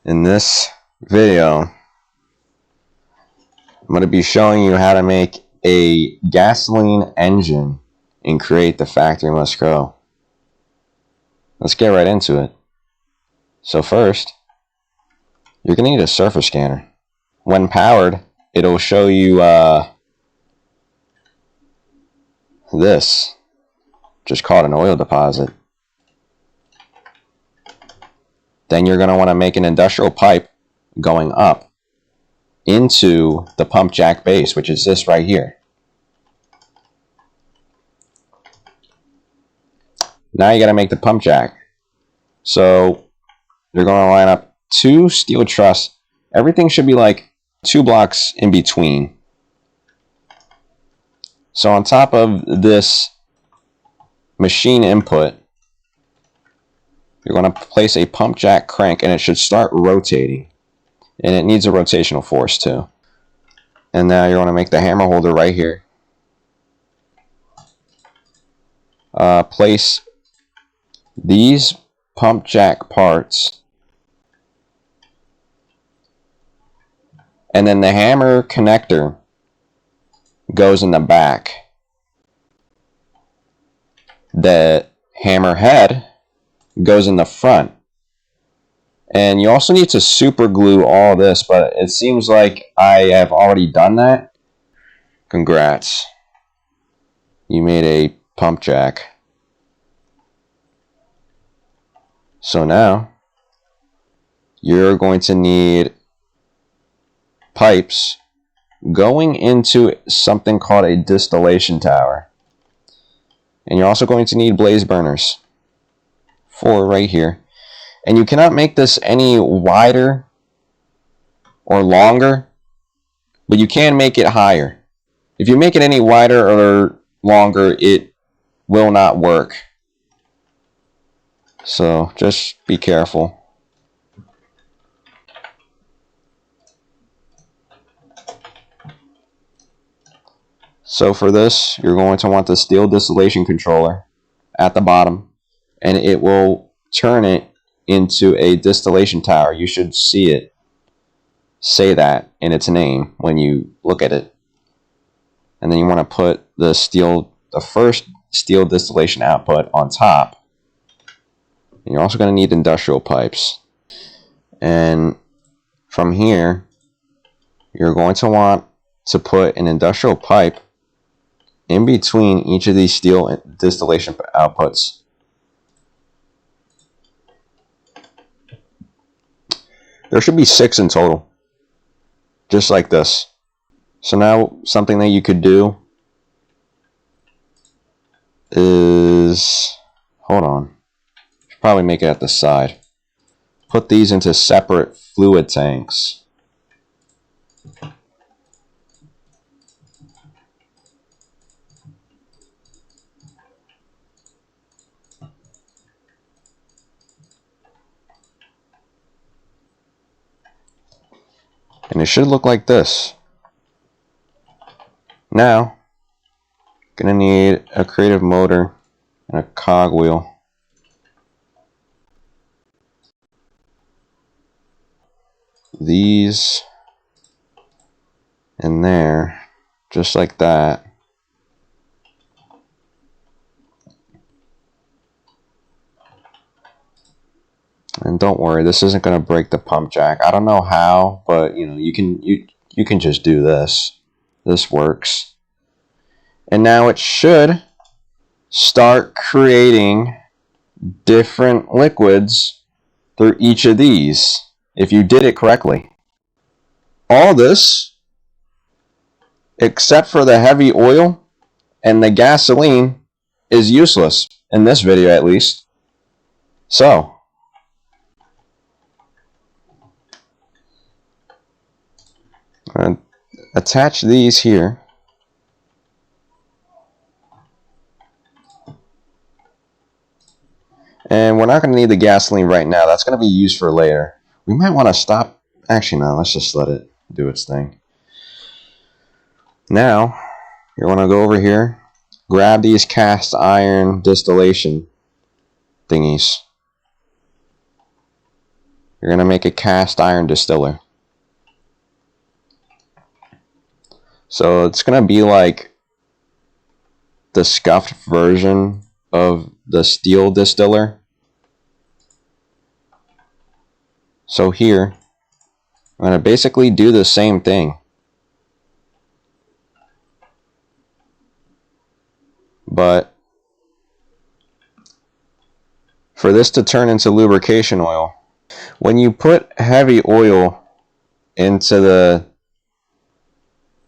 In this video, I'm going to be showing you how to make a gasoline engine and create the factory must go. Let's get right into it. So first, you're going to need a surface scanner. When powered, it'll show you this, just called an oil deposit. Then you're going to want to make an industrial pipe going up into the pump jack base, which is this right here. Now you got to make the pump jack. So you're going to line up 2 steel truss. Everything should be like 2 blocks in between. So on top of this machine input, you're going to place a pump jack crank, and it should start rotating. And it needs a rotational force too. And now you're going to make the hammer holder right here. Place these pump jack parts, and then the hammer connector goes in the back. The hammer head goes in the front. And you also need to super glue all this, but it seems like I have already done that. Congrats. You made a pump jack. So now you're going to need pipes going into something called a distillation tower. And you're also going to need blaze burners. 4 right here. And you cannot make this any wider or longer, but you can make it higher. If you make it any wider or longer, it will not work. So just be careful. So for this, you're going to want the steel distillation controller at the bottom, and it will turn it into a distillation tower. You should see it say that in its name when you look at it. And then you want to put the first steel distillation output on top. And you're also going to need industrial pipes. And from here, you're going to want to put an industrial pipe in between each of these steel distillation outputs. There should be 6 in total, just like this. So now something that you could do is, hold on, should probably make it at the side. Put these into separate fluid tanks. And it should look like this. Now, gonna need a creative motor and a cogwheel. These in there, just like that. And don't worry, this isn't going to break the pump jack. I don't know how, but you know, you can just do this. This works. And now it should start creating different liquids through each of these if you did it correctly. All this, except for the heavy oil and the gasoline, is useless in this video at least. So attach these here. And we're not going to need the gasoline right now. That's going to be used for later. We might want to stop. Actually, no, let's just let it do its thing. Now, you want to go over here, grab these cast iron distillation thingies. you're going to make a cast iron distiller. So it's going to be like the scuffed version of the steel distiller. So here, I'm going to basically do the same thing. But for this to turn into lubrication oil, when you put heavy oil into the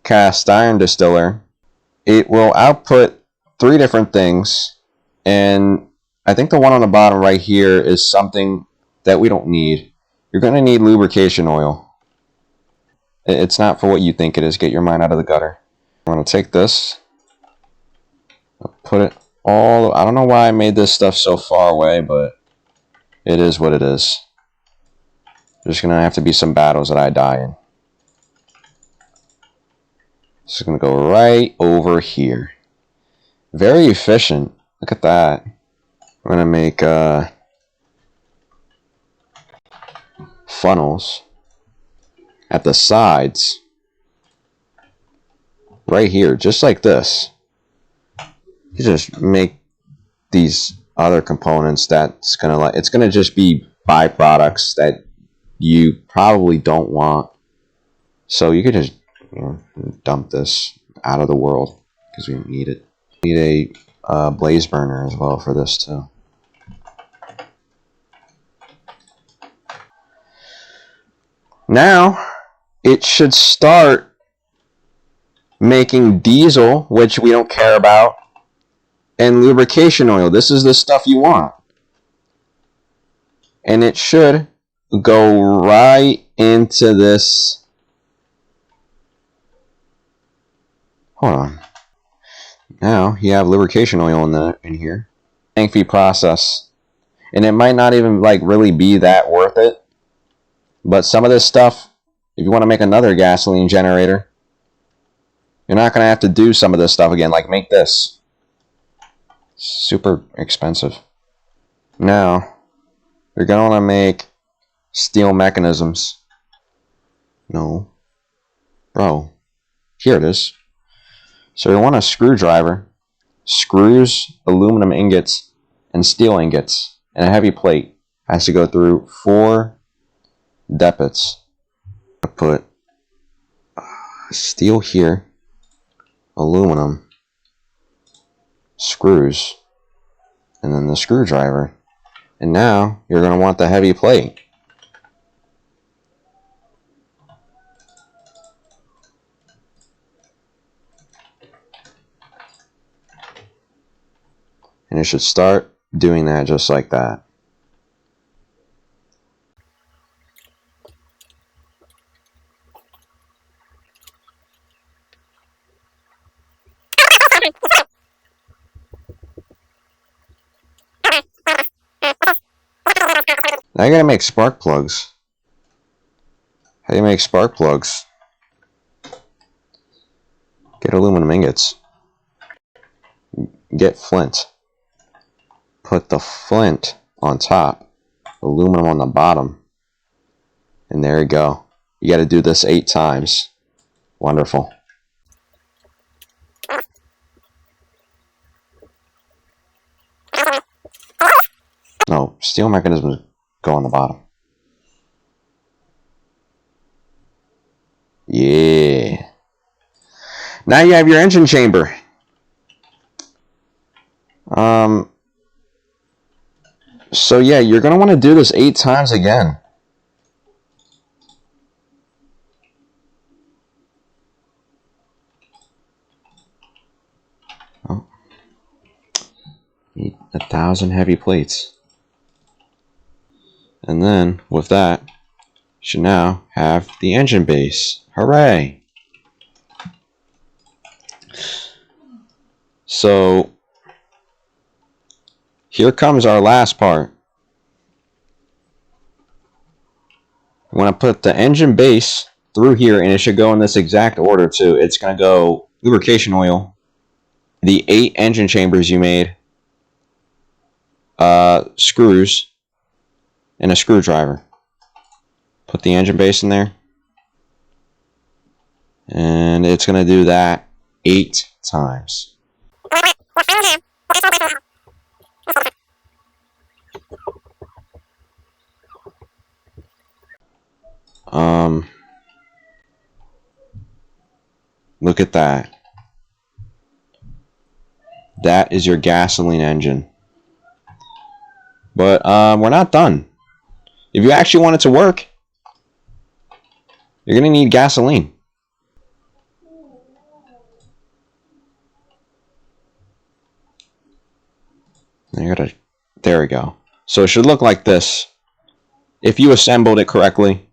cast iron distiller, it will output 3 different things, and I think the one on the bottom right here is something that we don't need. You're going to need lubrication oil. It's not for what you think it is. Get your mind out of the gutter. I'm going to take this, put it all, I don't know why I made this stuff so far away, but it is what it is. There's going to have to be some battles that I die in. This is going to go right over here. Very efficient. Look at that. I'm going to make funnels at the sides. Right here, just like this. You just make these other components that's going to, like, it's going to just be byproducts that you probably don't want. So you could just, you know, dump this out of the world because we don't need it. Need a blaze burner as well for this too. Now it should start making diesel, which we don't care about, and lubrication oil. This is the stuff you want. And it should go right into this. Hold on. Now you have lubrication oil in here. Lengthy process. And it might not even like really be that worth it. But some of this stuff, if you want to make another gasoline generator, you're not going to have to do some of this stuff again, like make this. Super expensive. Now, you're going to want to make steel mechanisms. No. Bro. Here it is. So you want a screwdriver, screws, aluminum ingots, and steel ingots, and a heavy plate. Has to go through 4 depots. I put steel here, aluminum, screws, and then the screwdriver. And now you're going to want the heavy plate. And it should start doing that just like that. Now you gotta make spark plugs. How do you make spark plugs? Get aluminum ingots. Get flint. Put the flint on top, aluminum on the bottom, and there you go. You got to do this 8 times. Wonderful. No, steel mechanisms go on the bottom. Yeah. Now you have your engine chamber. So yeah, you're going to want to do this 8 times again. Oh. Need 1,000 heavy plates. And then, with that, you should now have the engine base. Hooray! So, here comes our last part. I'm going to put the engine base through here, and it should go in this exact order too. It's going to go lubrication oil, the 8 engine chambers you made, screws, and a screwdriver. Put the engine base in there. And it's going to do that 8 times. Look at that. That is your gasoline engine. But we're not done. If you actually want it to work, you're going to need gasoline. There we go. So it should look like this. If you assembled it correctly,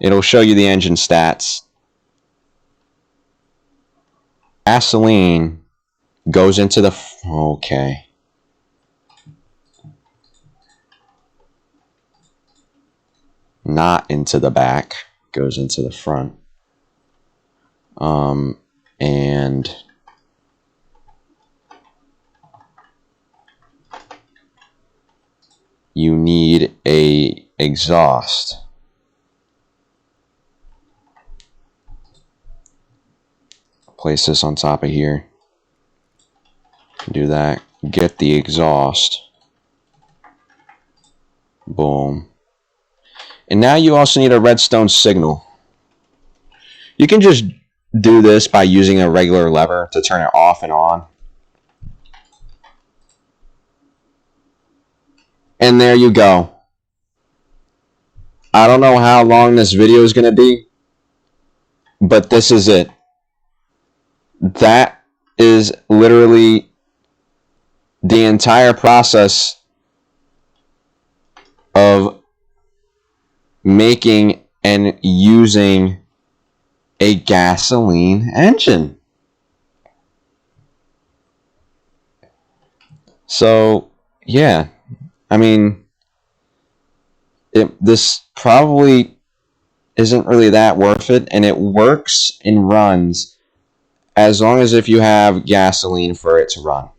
it'll show you the engine stats. Gasoline goes into the... Okay. Not into the back. Goes into the front. And... you need a exhaust. Place this on top of here. Do that. Get the exhaust. Boom. And now you also need a redstone signal. You can just do this by using a regular lever to turn it off and on. And there you go. I don't know how long this video is going to be, but this is it. That is literally the entire process of making and using a gasoline engine. So, yeah. I mean, this probably isn't really that worth it, and it works and runs as long as if you have gasoline for it to run.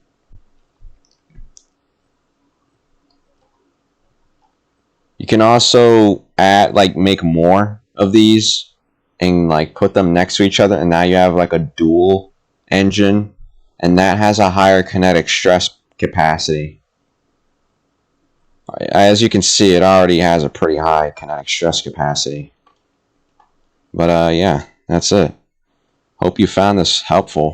You can also add, make more of these and put them next to each other, and now you have a dual engine, and that has a higher kinetic stress capacity. As you can see, it already has a pretty high kinetic stress capacity. But yeah, that's it. Hope you found this helpful.